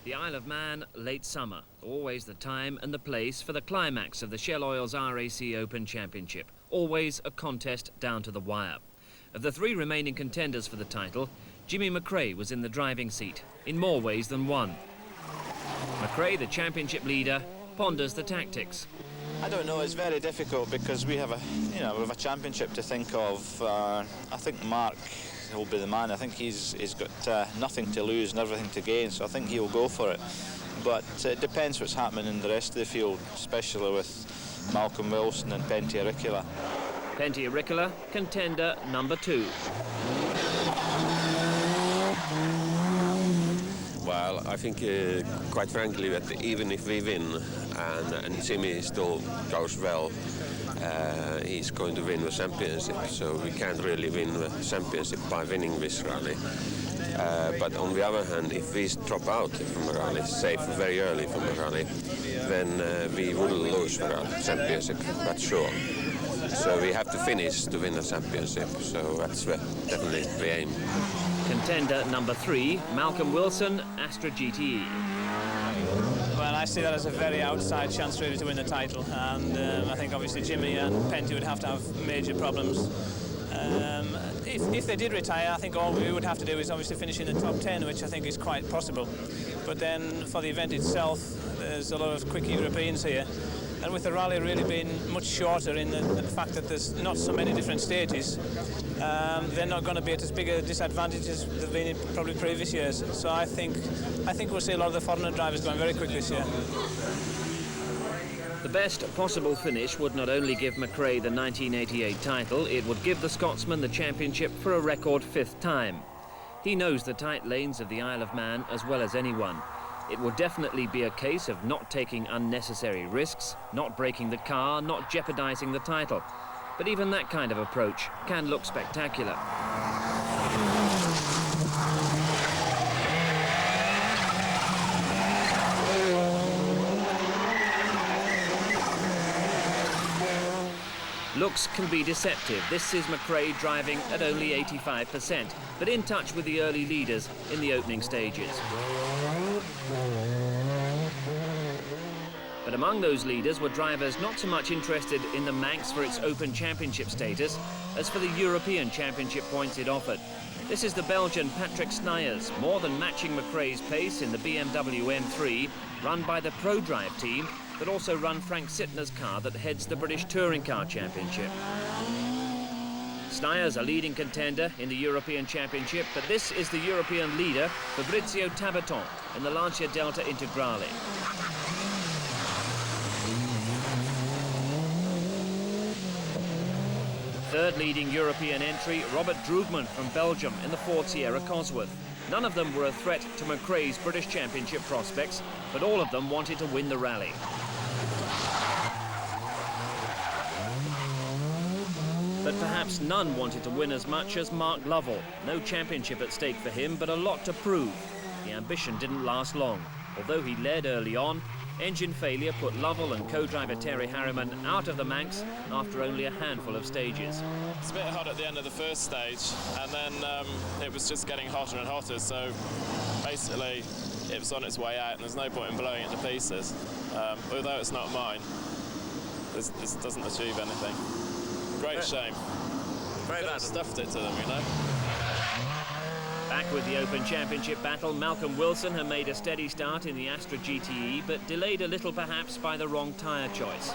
The Isle of Man, late summer, always the time and the place for the climax of the Shell Oil's RAC Open Championship, always a contest down to the wire. Of the three remaining contenders for the title, Jimmy McRae was in the driving seat, in more ways than one. McRae, the championship leader, ponders the tactics. I don't know, it's very difficult because we have a championship to think of. I think Mark will be the man. I think he's got nothing to lose and everything to gain, so I think he'll go for it. But it depends what's happening in the rest of the field, especially with Malcolm Wilson and Pentti Arikila. Pentti Arikila, contender number 2. Well, I think, quite frankly, that even if we win and Jimmy still goes well, he's going to win the championship. So we can't really win the championship by winning this rally. But on the other hand, if we drop out from the rally, say very early from the rally, then we will lose the championship, that's sure. So we have to finish to win the championship. So that's definitely the aim. Contender number 3, Malcolm Wilson, Astra GTE. Well, I see that as a very outside chance really to win the title, and I think obviously Jimmy and Pentti would have to have major problems. If they did retire, I think all we would have to do is obviously finish in the top 10, which I think is quite possible. But then for the event itself, there's a lot of quick Europeans here. And with the rally really being much shorter in the fact that there's not so many different stages, they're not going to be at as big a disadvantage as they've been in probably previous years. So I think we'll see a lot of the foreigner drivers going very quick this year. The best possible finish would not only give McRae the 1988 title, it would give the Scotsman the championship for a record 5th time. He knows the tight lanes of the Isle of Man as well as anyone. It would definitely be a case of not taking unnecessary risks, not breaking the car, not jeopardizing the title. But even that kind of approach can look spectacular. Looks can be deceptive. This is McRae driving at only 85%, but in touch with the early leaders in the opening stages. But among those leaders were drivers not so much interested in the Manx for its Open Championship status as for the European Championship points it offered. This is the Belgian Patrick Snijers, more than matching McRae's pace in the BMW M3, run by the ProDrive team, that also run Frank Sittner's car that heads the British Touring Car Championship. Snijers a leading contender in the European Championship, but this is the European leader, Fabrizio Tabaton, in the Lancia Delta Integrale. Third leading European entry, Robert Droogman from Belgium in the Ford Sierra Cosworth. None of them were a threat to McRae's British Championship prospects, but all of them wanted to win the rally. But perhaps none wanted to win as much as Mark Lovell. No championship at stake for him, but a lot to prove. The ambition didn't last long. Although he led early on, engine failure put Lovell and co-driver Terry Harriman out of the Manx after only a handful of stages. It's a bit hot at the end of the first stage, and then it was just getting hotter and hotter, so basically it was on its way out and there's no point in blowing it to pieces. Although it's not mine, this doesn't achieve anything. Great shame. Very bad. Stuffed it to them, you know. Back with the Open Championship battle, Malcolm Wilson had made a steady start in the Astra GTE, but delayed a little perhaps by the wrong tyre choice.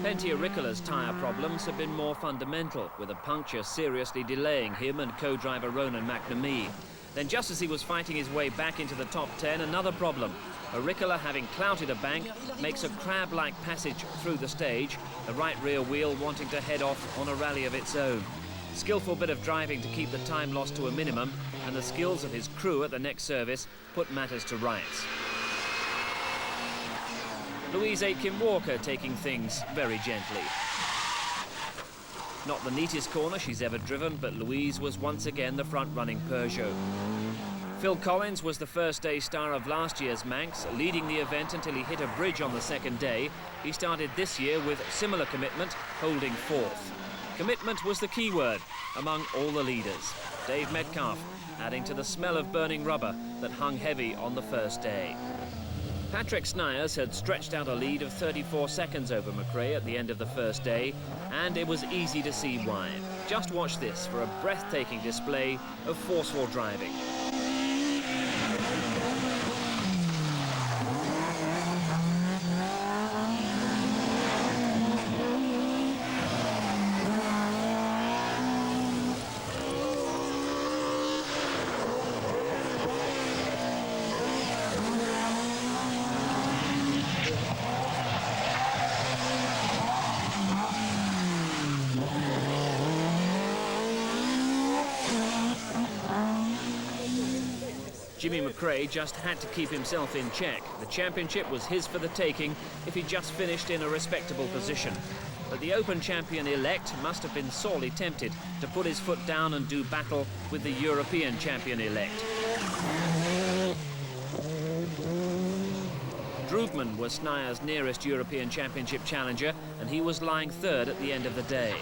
Pentti Arikila's tyre problems have been more fundamental, with a puncture seriously delaying him and co-driver Ronan McNamee. Then just as he was fighting his way back into the top 10, another problem. Arikila, having clouted a bank, makes a crab-like passage through the stage, the right rear wheel wanting to head off on a rally of its own. Skillful bit of driving to keep the time loss to a minimum, and the skills of his crew at the next service put matters to rights. Louise Aitken-Walker taking things very gently. Not the neatest corner she's ever driven, but Louise was once again the front-running Peugeot. Phil Collins was the first-day star of last year's Manx, leading the event until he hit a bridge on the second day. He started this year with similar commitment, holding 4th. Commitment was the key word among all the leaders. Dave Metcalfe adding to the smell of burning rubber that hung heavy on the first day. Patrick Snijers had stretched out a lead of 34 seconds over McRae at the end of the first day, and it was easy to see why. Just watch this for a breathtaking display of forceful driving. Jimmy McRae just had to keep himself in check. The championship was his for the taking if he just finished in a respectable position. But the Open champion-elect must have been sorely tempted to put his foot down and do battle with the European champion-elect. Droogman was Snijers' nearest European Championship challenger, and he was lying third at the end of the day.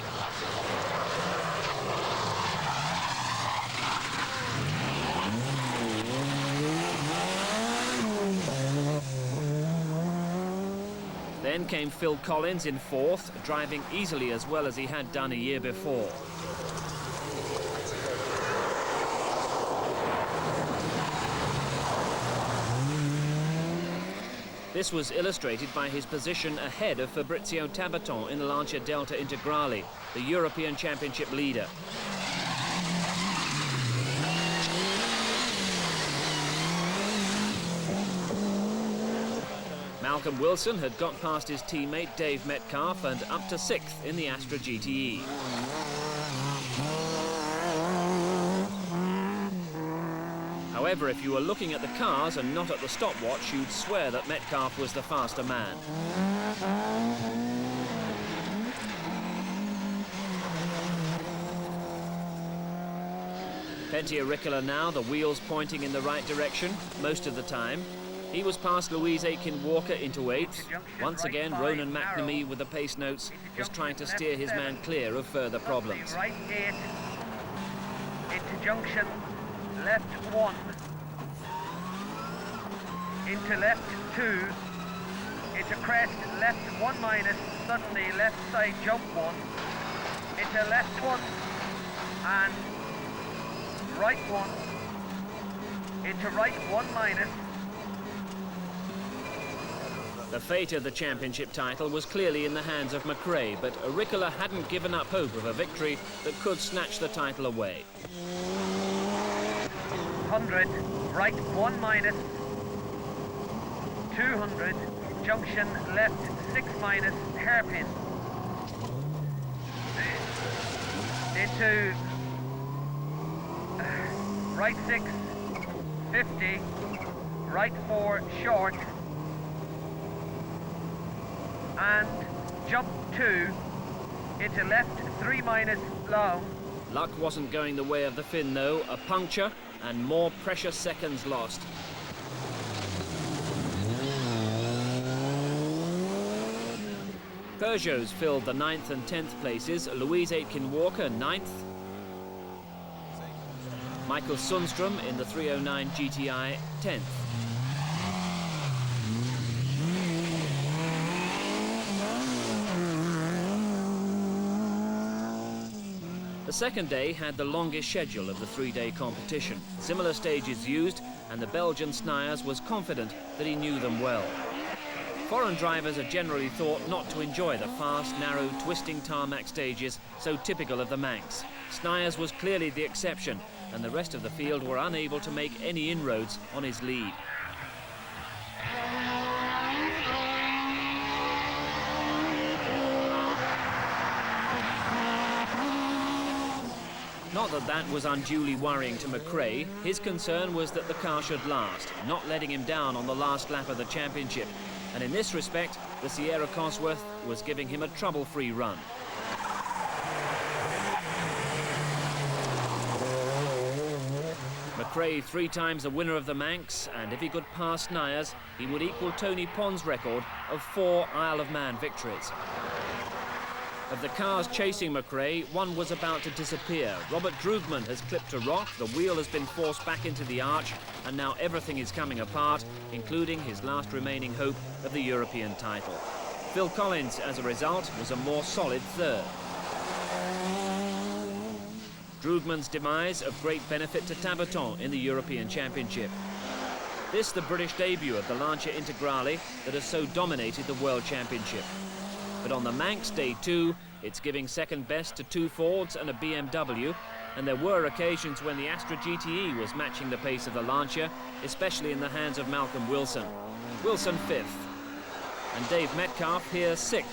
Then came Phil Collins in fourth, driving easily as well as he had done a year before. This was illustrated by his position ahead of Fabrizio Tabaton in Lancia Delta Integrale, the European Championship leader. Malcolm Wilson had got past his teammate Dave Metcalfe and up to 6th in the Astra GTE. However, if you were looking at the cars and not at the stopwatch, you'd swear that Metcalfe was the faster man. Pentia now, the wheels pointing in the right direction most of the time. He was past Louise Aitken-Walker into 8th. Once again, Ronan McNamee with the pace notes was trying to steer his man clear of further problems. Right 8, into junction, left 1, into left 2, into crest, left 1 minus, suddenly left side jump 1, into left 1, and right 1, into right 1 minus. The fate of the championship title was clearly in the hands of McRae, but Auricola hadn't given up hope of a victory that could snatch the title away. 100, right 1 minus, 200, junction left 6 minus, hairpin. Into right 6, 50, right 4 short, and jump 2 into left 3 minus long. Luck wasn't going the way of the Finn though, a puncture and more precious seconds lost. Peugeots filled the 9th and 10th places, Louise Aitken-Walker 9th, Michael Sundström in the 309 GTI 10th. The second day had the longest schedule of the 3-day competition. Similar stages used, and the Belgian Snijers was confident that he knew them well. Foreign drivers are generally thought not to enjoy the fast, narrow, twisting tarmac stages so typical of the Manx. Snijers was clearly the exception, and the rest of the field were unable to make any inroads on his lead. Not that that was unduly worrying to McRae. His concern was that the car should last, not letting him down on the last lap of the championship. And in this respect, the Sierra Cosworth was giving him a trouble-free run. McRae 3 times the winner of the Manx, and if he could pass Snijers, he would equal Tony Pond's record of 4 Isle of Man victories. Of the cars chasing McRae, one was about to disappear. Robert Droogman has clipped a rock, the wheel has been forced back into the arch, and now everything is coming apart, including his last remaining hope of the European title. Phil Collins, as a result, was a more solid third. Droogman's demise of great benefit to Tabaton in the European Championship. This the British debut of the Lancia Integrale that has so dominated the World Championship. But on the Manx Day 2, it's giving second best to two Fords and a BMW, and there were occasions when the Astra GTE was matching the pace of the Lancia, especially in the hands of Malcolm Wilson. Wilson 5th, and Dave Metcalf here 6th.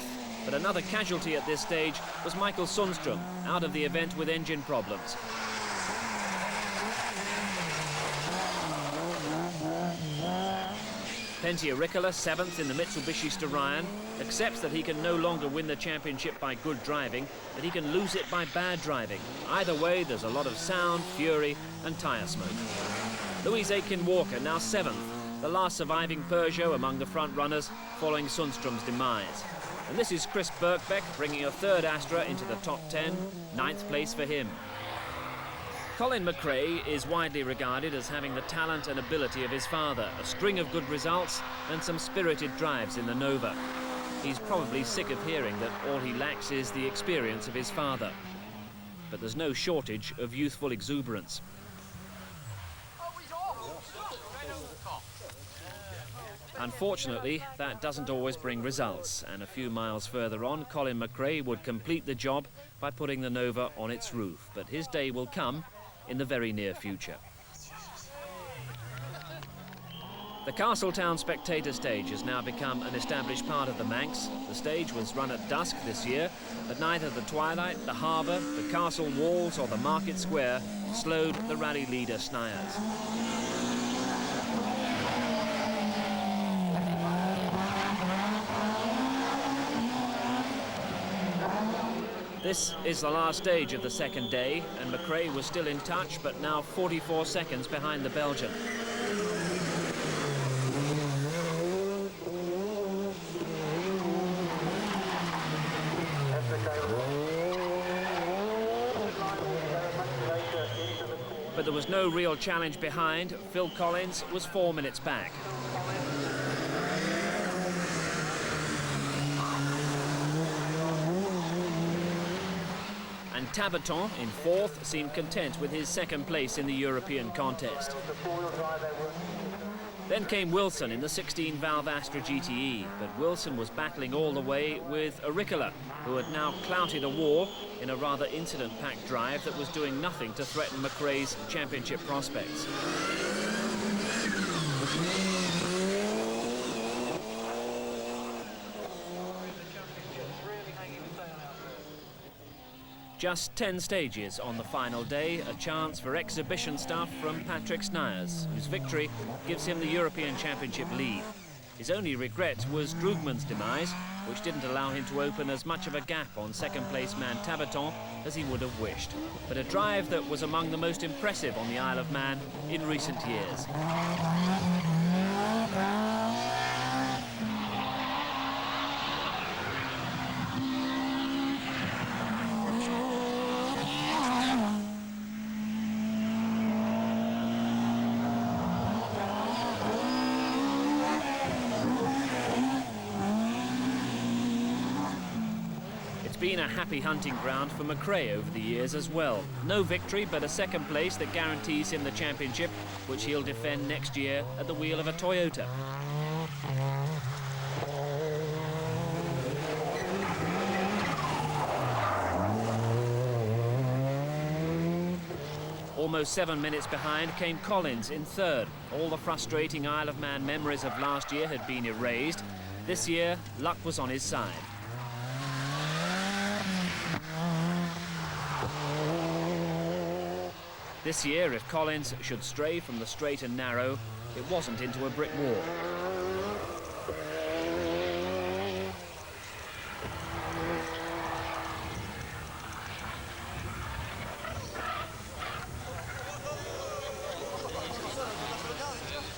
But another casualty at this stage was Michael Sundström, out of the event with engine problems. Pentti Ricola, 7th in the Mitsubishi Starion, accepts that he can no longer win the championship by good driving, but he can lose it by bad driving. Either way, there's a lot of sound, fury and tyre smoke. Louise Aitken-Walker, now 7th, the last surviving Peugeot among the front runners following Sundström's demise. And this is Chris Birkbeck bringing a third Astra into the top 10, 9th place for him. Colin McRae is widely regarded as having the talent and ability of his father, a string of good results and some spirited drives in the Nova. He's probably sick of hearing that all he lacks is the experience of his father. But there's no shortage of youthful exuberance. Unfortunately, that doesn't always bring results, and a few miles further on, Colin McRae would complete the job by putting the Nova on its roof. But his day will come in the very near future. The Castletown Spectator Stage has now become an established part of the Manx. The stage was run at dusk this year, but neither the twilight, the harbour, the castle walls or the market square slowed the rally leader Snijers. This is the last stage of the second day, and McRae was still in touch, but now 44 seconds behind the Belgian. But there was no real challenge behind. Phil Collins was 4 minutes back. And Tabaton, in 4th, seemed content with his second place in the European contest. Then came Wilson in the 16-valve Astra GTE, but Wilson was battling all the way with Ricola, who had now clouted a wall in a rather incident-packed drive that was doing nothing to threaten McRae's championship prospects. Just 10 stages on the final day, a chance for exhibition stuff from Patrick Snijers, whose victory gives him the European Championship lead. His only regret was Droogman's demise, which didn't allow him to open as much of a gap on second-place man Tabaton as he would have wished. But a drive that was among the most impressive on the Isle of Man in recent years. It's been a happy hunting ground for McRae over the years as well. No victory, but a second place that guarantees him the championship, which he'll defend next year at the wheel of a Toyota. Almost 7 minutes behind came Collins in 3rd. All the frustrating Isle of Man memories of last year had been erased. This year, luck was on his side. This year, if Collins should stray from the straight and narrow, it wasn't into a brick wall.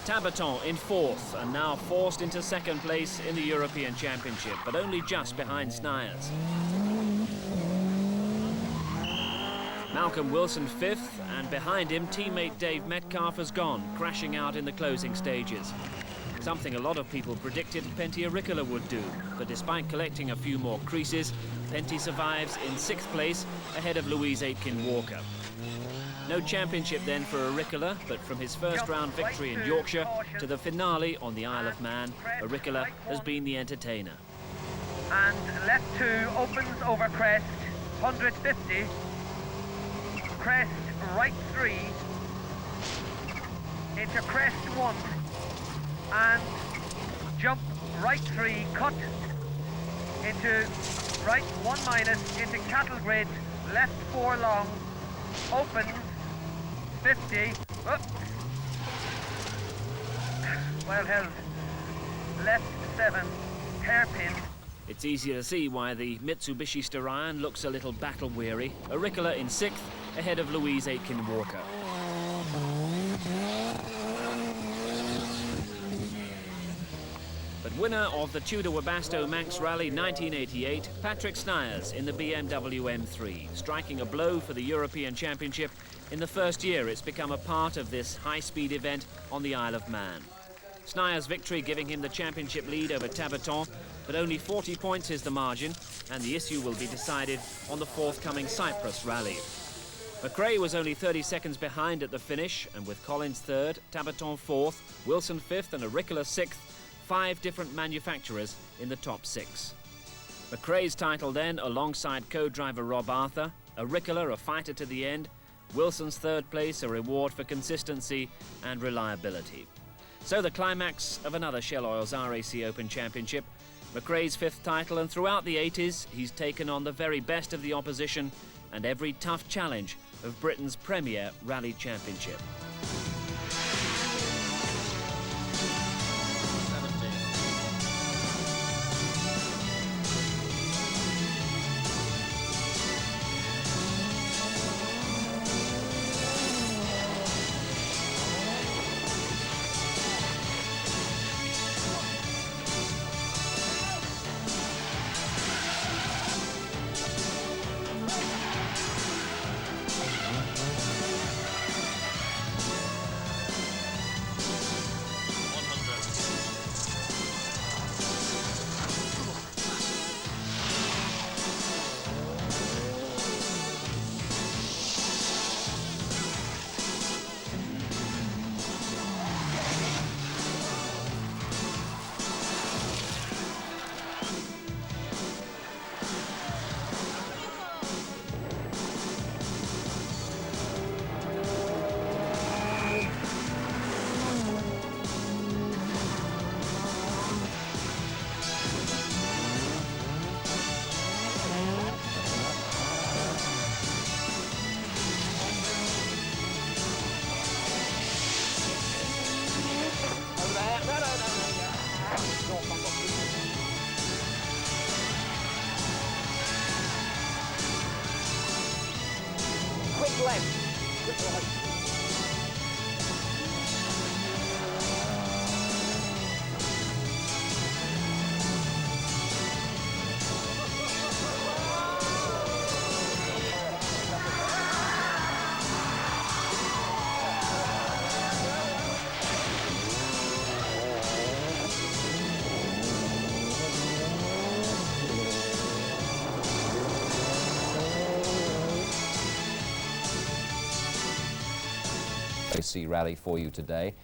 Tabaton in 4th, and now forced into second place in the European Championship, but only just behind Snijers. Malcolm Wilson fifth, and behind him teammate Dave Metcalf has gone, crashing out in the closing stages. Something a lot of people predicted Pentti Ricola would do, but despite collecting a few more creases, Pentti survives in 6th place ahead of Louise Aitken-Walker. No championship then for Ricola, but from his first round victory in Yorkshire to the finale on the Isle of Man, Ricola has been the entertainer. And left 2 opens over crest, 150. Crest right 3 into crest 1 and jump right 3, cut into right 1 minus into cattle grid, left 4 long, opens 50, well held, left 7, hairpin. It's easier to see why the Mitsubishi Starion looks a little battle-weary. Ricola in 6th, ahead of Louise Aitken-Walker. But winner of the Tudor Webasto Manx Rally 1988, Patrick Snijers in the BMW M3, striking a blow for the European Championship in the first year it's become a part of this high-speed event on the Isle of Man. Snijers' victory giving him the championship lead over Tabaton, but only 40 points is the margin, and the issue will be decided on the forthcoming Cyprus Rally. McRae was only 30 seconds behind at the finish, and with Collins 3rd, Tabaton 4th, Wilson 5th and Ricola 6th, 5 different manufacturers in the top 6. McRae's title then, alongside co-driver Rob Arthur, Ricola a fighter to the end, Wilson's 3rd place a reward for consistency and reliability. So the climax of another Shell Oil's RAC Open Championship, McRae's 5th title, and throughout the 80s he's taken on the very best of the opposition and every tough challenge of Britain's premier rally championship. RAC Rally for you today.